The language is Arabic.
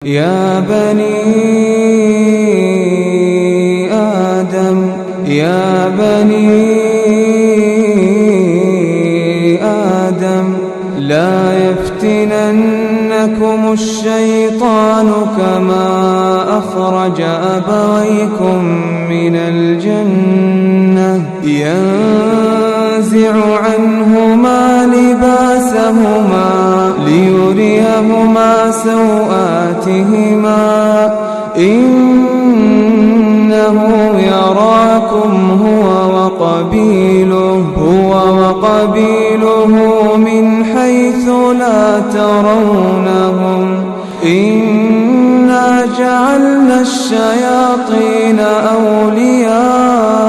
يا بني آدم لا يفتننكم الشيطان كما أخرج أبويكم من الجنة ينزع عنهما لباسهما ليريهما سوآتهما إنه يراكم هو وقبيله من حيث لا ترونهم إنا جعلنا الشياطين أولياء